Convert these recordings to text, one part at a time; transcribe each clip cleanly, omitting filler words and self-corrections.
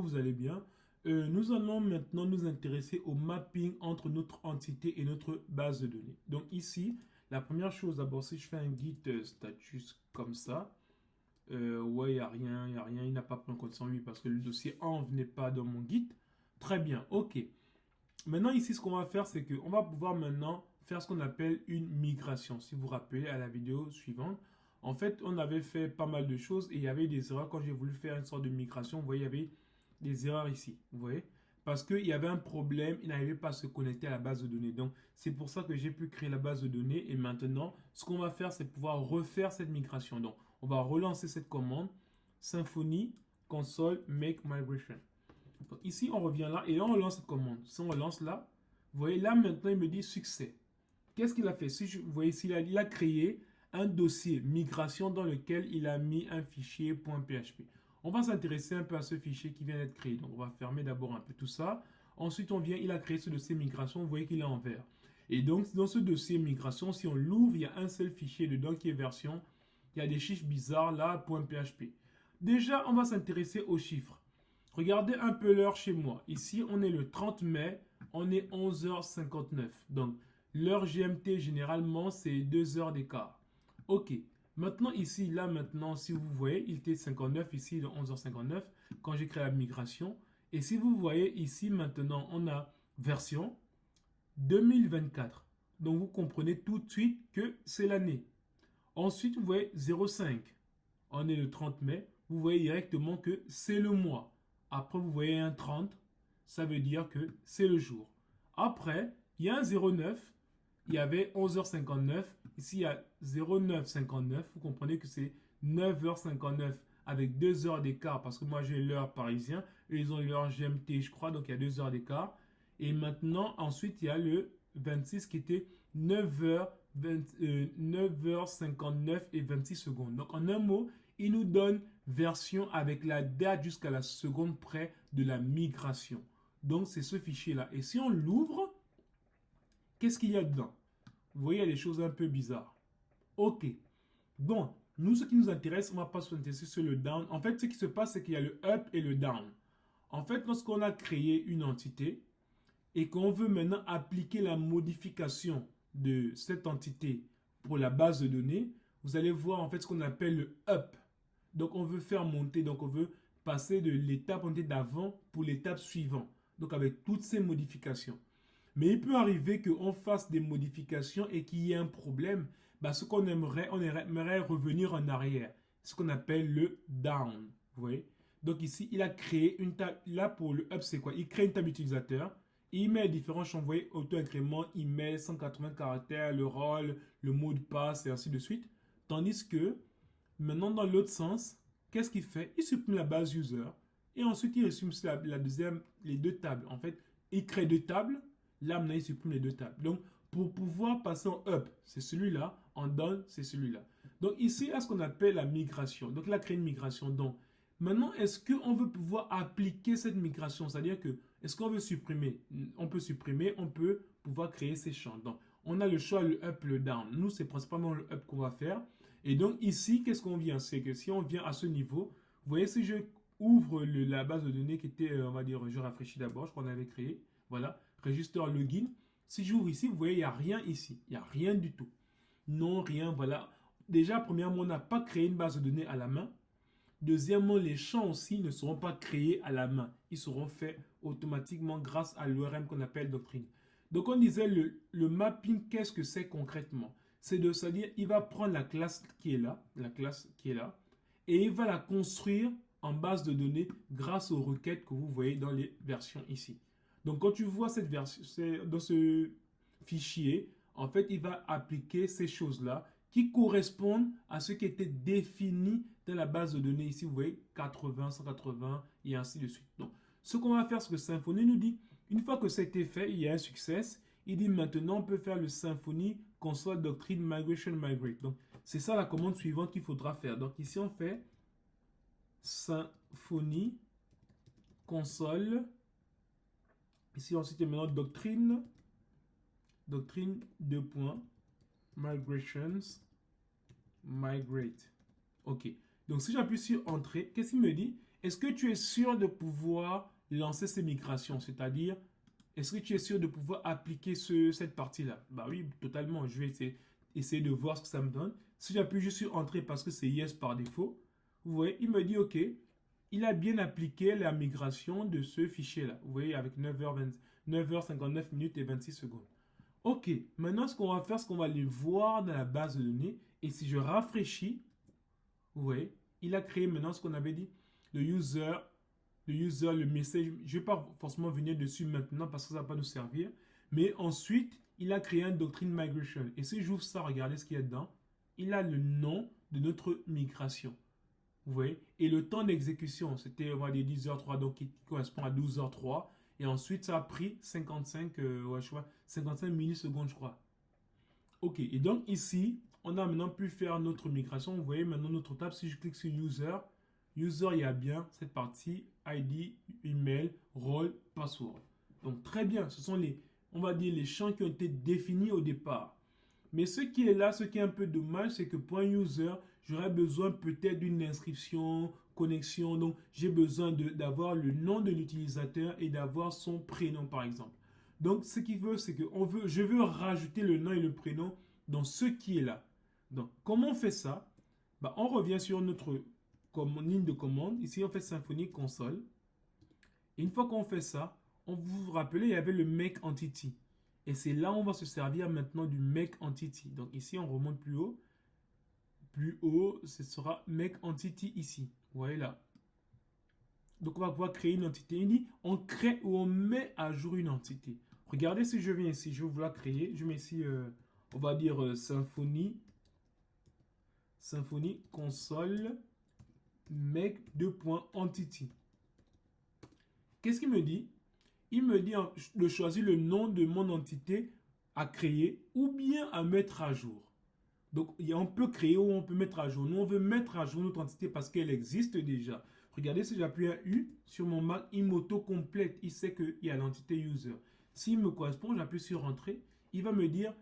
que vous allez bien. Nous allons maintenant nous intéresser au mapping entre notre entité et notre base de données. Donc ici, la première chose, d'abord, si je fais un git status comme ça, ouais, il n'y a rien, il n'a pas pris en compte 108 parce que le dossier env n'est pas dans mon git. Très bien, ok. Maintenant, ici, ce qu'on va faire, c'est qu'on va pouvoir maintenant faire ce qu'on appelle une migration. Si vous vous rappelez à la vidéo suivante, en fait, on avait fait pas mal de choses et il y avait des erreurs quand j'ai voulu faire une sorte de migration. Vous voyez, il y avait des erreurs ici. Vous voyez? Parce qu'il y avait un problème, il n'arrivait pas à se connecter à la base de données. Donc, c'est pour ça que j'ai pu créer la base de données. Et maintenant, ce qu'on va faire, c'est pouvoir refaire cette migration. Donc, on va relancer cette commande Symfony console make migration. Donc ici, on revient là et là, on lance cette commande. Si on lance là, vous voyez là maintenant, il me dit succès. Qu'est-ce qu'il a fait? Si vous voyez ici, il a créé un dossier migration dans lequel il a mis un fichier .php. On va s'intéresser un peu à ce fichier qui vient d'être créé. Donc, on va fermer d'abord un peu tout ça. Ensuite, on vient, il a créé ce dossier migration. Vous voyez qu'il est en vert. Et donc, dans ce dossier migration, si on l'ouvre, il y a un seul fichier dedans qui est version. Il y a des chiffres bizarres là, .php. Déjà, on va s'intéresser aux chiffres. Regardez un peu l'heure chez moi. Ici, on est le 30 mai, on est 11h59. Donc, l'heure GMT, généralement, c'est 2 heures d'écart. OK. Maintenant, ici, là, maintenant, si vous voyez, il était 59, ici, il est 11h59, quand j'ai créé la migration. Et si vous voyez, ici, maintenant, on a version 2024. Donc, vous comprenez tout de suite que c'est l'année. Ensuite, vous voyez 05. On est le 30 mai. Vous voyez directement que c'est le mois. Après, vous voyez un 30. Ça veut dire que c'est le jour. Après, il y a un 09. Il y avait 11h59. Ici, il y a 09h59. Vous comprenez que c'est 9h59 avec 2 heures d'écart parce que moi, j'ai l'heure parisien. Eux, ils ont l'heure GMT, je crois. Donc, il y a 2 heures d'écart. Et maintenant, ensuite, il y a le 26 qui était 9h59 et 26 secondes. Donc, en un mot, il nous donne version avec la date jusqu'à la seconde près de la migration. Donc, c'est ce fichier-là. Et si on l'ouvre, qu'est-ce qu'il y a dedans? Vous voyez, il y a des choses un peu bizarres. OK. Bon, nous, ce qui nous intéresse, on ne va pas s'intéresser sur le down. En fait, ce qui se passe, c'est qu'il y a le up et le down. En fait, lorsqu'on a créé une entité et qu'on veut maintenant appliquer la modification de cette entité pour la base de données, vous allez voir en fait ce qu'on appelle le up. Donc, on veut faire monter, donc on veut passer de l'étape d'avant pour l'étape suivante. Donc, avec toutes ces modifications. Mais il peut arriver qu'on fasse des modifications et qu'il y ait un problème. Bah, ce qu'on aimerait, on aimerait revenir en arrière. Ce qu'on appelle le down. Vous voyez? Donc ici, il a créé une table. Là, pour le up, c'est quoi? Il crée une table utilisateur. Il met différents champs. Vous voyez, auto-incrément, email, 180 caractères, le rôle, le mot de passe et ainsi de suite. Tandis que, maintenant, dans l'autre sens, qu'est-ce qu'il fait? Il supprime la base user. Et ensuite, il résume la deuxième, les deux tables. En fait, il crée deux tables. Là, maintenant, il supprime les deux tables. Donc, pour pouvoir passer en up, c'est celui-là. En down, c'est celui-là. Donc, ici, là, ce qu'on appelle la migration. Donc, il a créé une migration. Donc, maintenant, est-ce qu'on veut pouvoir appliquer cette migration? C'est-à-dire que, est-ce qu'on veut supprimer? On peut supprimer, on peut pouvoir créer ces champs. Donc, on a le choix, le up, le down. Nous, c'est principalement le up qu'on va faire. Et donc, ici, qu'est-ce qu'on vient? C'est que si on vient à ce niveau, vous voyez, si je ouvre la base de données qui était, on va dire, je rafraîchis d'abord, je crois qu'on avait créé. Voilà, register login. Si j'ouvre ici, vous voyez, il n'y a rien ici. Il n'y a rien du tout. Non, rien, voilà. Déjà, premièrement, on n'a pas créé une base de données à la main. Deuxièmement, les champs aussi ne seront pas créés à la main. Ils seront faits automatiquement grâce à l'ORM qu'on appelle doctrine. Donc, on disait le mapping, qu'est-ce que c'est concrètement? C'est-à-dire, il va prendre la classe qui est là, et il va la construire en base de données grâce aux requêtes que vous voyez dans les versions ici. Donc, quand tu vois cette version, dans ce fichier, en fait, il va appliquer ces choses-là qui correspondent à ce qui était défini dans la base de données. Ici, vous voyez 80, 180 et ainsi de suite. Donc, ce qu'on va faire, c'est que Symfony nous dit, une fois que ça a été fait, il y a un succès, il dit maintenant, on peut faire le Symfony console doctrine migration migrate. Donc, c'est ça la commande suivante qu'il faudra faire. Donc, ici, on fait Symfony console. Ici, ensuite, il y a maintenant doctrine 2 points, migrations, migrate. OK. Donc, si j'appuie sur Entrée, qu'est-ce qu'il me dit? est-ce que tu es sûr de pouvoir lancer ces migrations? C'est-à-dire, est-ce que tu es sûr de pouvoir appliquer cette partie-là? Bah oui, totalement. Je vais essayer de voir ce que ça me donne. Si j'appuie juste sur Entrée parce que c'est Yes par défaut, vous voyez, il me dit OK. Il a bien appliqué la migration de ce fichier-là. Vous voyez, avec 9h59 minutes et 26 secondes. OK, maintenant ce qu'on va faire, c'est qu'on va aller voir dans la base de données. Et si je rafraîchis, vous voyez, il a créé maintenant ce qu'on avait dit, le user, le message. Je ne vais pas forcément venir dessus maintenant parce que ça ne va pas nous servir. Mais ensuite, il a créé un doctrine migration. Et si j'ouvre ça, regardez ce qu'il y a dedans. Il a le nom de notre migration. Vous voyez? Et le temps d'exécution, c'était, on va dire 10h03, donc qui correspond à 12h03. Et ensuite, ça a pris 55 millisecondes, je crois. OK. Et donc ici, on a maintenant pu faire notre migration. Vous voyez maintenant notre table. Si je clique sur User, il y a bien cette partie ID, email, rôle, password. Donc très bien. Ce sont les, on va dire, les champs qui ont été définis au départ. Mais ce qui est là, ce qui est un peu dommage, c'est que pour un user, j'aurais besoin peut-être d'une inscription, connexion. Donc, j'ai besoin d'avoir le nom de l'utilisateur et d'avoir son prénom, par exemple. Donc, ce qu'il veut, c'est que je veux rajouter le nom et le prénom dans ce qui est là. Donc, comment on fait ça? Bah, on revient sur notre ligne de commande. Ici, on fait Symfony console. Et une fois qu'on fait ça, vous vous rappelez, il y avait le make entity. Et c'est là où on va se servir maintenant du make entity. Donc ici, on remonte plus haut. Plus haut, ce sera make entity ici. Vous voyez là. Donc on va pouvoir créer une entité. Il dit, on crée ou on met à jour une entité. Regardez si je viens ici, je vais vouloir créer. Je mets ici, on va dire Symfony console make entity. Qu'est-ce qu'il me dit? Il me dit de choisir le nom de mon entité à créer ou bien à mettre à jour. Donc, on peut créer ou on peut mettre à jour. Nous, on veut mettre à jour notre entité parce qu'elle existe déjà. Regardez, si j'appuie un U sur mon Mac, il m'auto-complète. Il sait qu'il y a l'entité user. S'il me correspond, j'appuie sur Entrée. Il va me dire,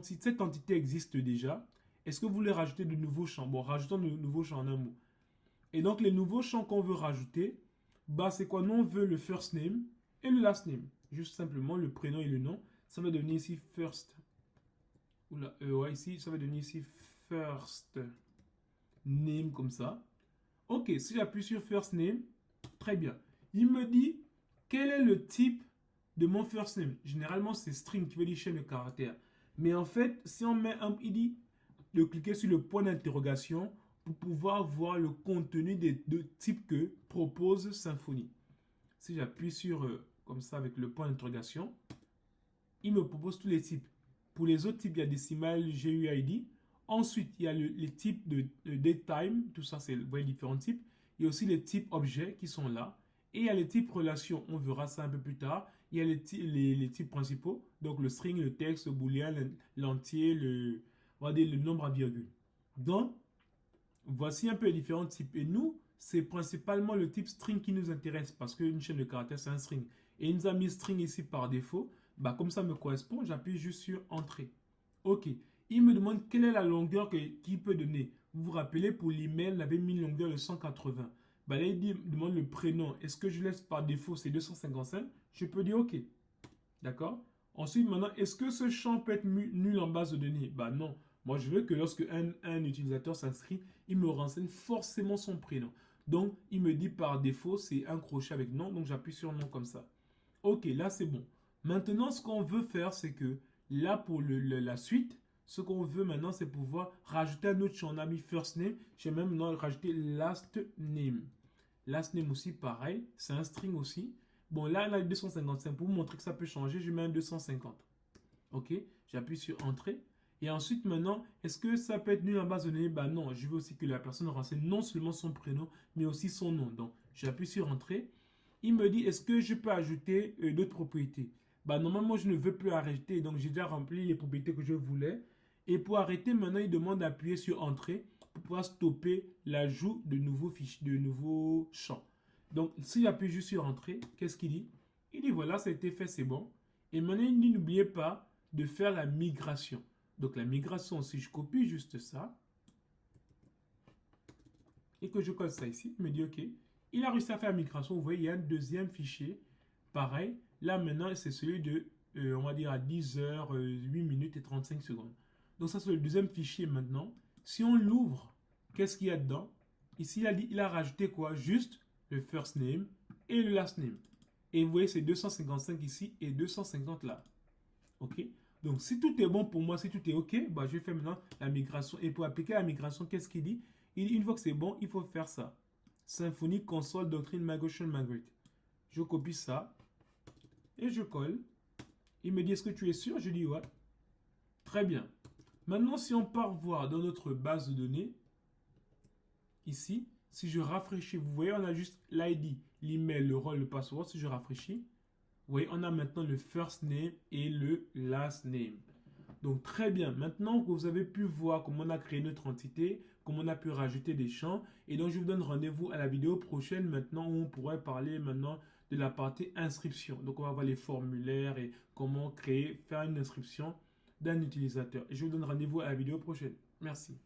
cette entité existe déjà. Est-ce que vous voulez rajouter de nouveaux champs? Bon, rajoutons de nouveaux champs en un mot. Et donc, les nouveaux champs qu'on veut rajouter, bah, c'est quoi? Nous, on veut le first name et le last name. Juste simplement le prénom et le nom. Ça va devenir ici first. Oula, ouais, ici, ça va devenir ici first name comme ça. Ok, si j'appuie sur first name, très bien. Il me dit quel est le type de mon first name. Généralement, c'est string qui veut dire chaîne de caractères. Mais en fait, si on met un, il dit de cliquer sur le point d'interrogation pour pouvoir voir le contenu des deux types que propose Symfony. Si j'appuie sur comme ça avec le point d'interrogation, il me propose tous les types. Pour les autres types, il y a décimal, GUID. Ensuite, il y a les types de datetime. Tout ça, c'est les différents types. Il y a aussi les types objets qui sont là. Et il y a les types relations. On verra ça un peu plus tard. Il y a les types principaux. Donc, le string, le texte, le booléen, l'entier, on va dire le nombre à virgule. Donc, voici un peu les différents types. Et nous, c'est principalement le type string qui nous intéresse parce qu'une chaîne de caractères, c'est un string. Et il nous a mis string ici par défaut. Bah, comme ça me correspond, j'appuie juste sur Entrée. OK. Il me demande quelle est la longueur qu'il peut donner. Vous vous rappelez, pour l'email, on avait mis une longueur de 180. Bah, là, il demande le prénom. Est-ce que je laisse par défaut, c'est 255? Je peux dire OK. D'accord? Ensuite, maintenant, est-ce que ce champ peut être nul en base de données? Bah non. Moi, je veux que lorsque un utilisateur s'inscrit, il me renseigne forcément son prénom. Donc, il me dit par défaut, c'est un crochet avec nom. Donc, j'appuie sur nom comme ça. OK, là, c'est bon. Maintenant, ce qu'on veut faire, c'est que là, pour la suite, ce qu'on veut maintenant, c'est pouvoir rajouter un autre champ. On a mis first name. J'ai même maintenant rajouté last name. Last name aussi, pareil. C'est un string aussi. Bon, là, on a 255. Pour vous montrer que ça peut changer, je mets un 250. OK, j'appuie sur Entrée. Et ensuite, maintenant, est-ce que ça peut être nul en base de données? Ben non, je veux aussi que la personne renseigne non seulement son prénom, mais aussi son nom. Donc, j'appuie sur Entrée. Il me dit, est-ce que je peux ajouter d'autres propriétés? Bah, normalement, je ne veux plus arrêter. Donc, j'ai déjà rempli les propriétés que je voulais. Et pour arrêter, maintenant, il demande d'appuyer sur Entrée pour pouvoir stopper l'ajout de nouveaux fichiers, de nouveaux champs. Donc, si j'appuie juste sur Entrée, qu'est-ce qu'il dit? Il dit, voilà, ça a été fait, c'est bon. Et maintenant, il dit, n'oubliez pas de faire la migration. Donc, la migration, si je copie juste ça, et que je colle ça ici, il me dit, OK. Il a réussi à faire la migration. Vous voyez, il y a un deuxième fichier. Pareil. Là, maintenant, c'est celui de, on va dire, à 10 heures, 8 minutes et 35 secondes. Donc, ça, c'est le deuxième fichier maintenant. Si on l'ouvre, qu'est-ce qu'il y a dedans? Ici, il a rajouté quoi? Juste le first name et le last name. Et vous voyez, c'est 255 ici et 250 là. OK? Donc, si tout est bon pour moi, si tout est OK, bah, je vais faire maintenant la migration. Et pour appliquer la migration, qu'est-ce qu'il dit? Il dit, une fois que c'est bon, il faut faire ça. Symfony Console Doctrine Migration Migrate. Je copie ça et je colle. Il me dit, est-ce que tu es sûr? Je dis, ouais. Très bien. Maintenant, si on part voir dans notre base de données, ici, si je rafraîchis, vous voyez, on a juste l'ID, l'email, le rôle, le password. Si je rafraîchis, vous voyez, on a maintenant le first name et le last name. Donc, très bien. Maintenant que vous avez pu voir comment on a créé notre entité, comment on a pu rajouter des champs, et donc je vous donne rendez-vous à la vidéo prochaine maintenant où on pourrait parler maintenant de la partie inscription. Donc, on va voir les formulaires et comment créer, faire une inscription d'un utilisateur. Et je vous donne rendez-vous à la vidéo prochaine. Merci.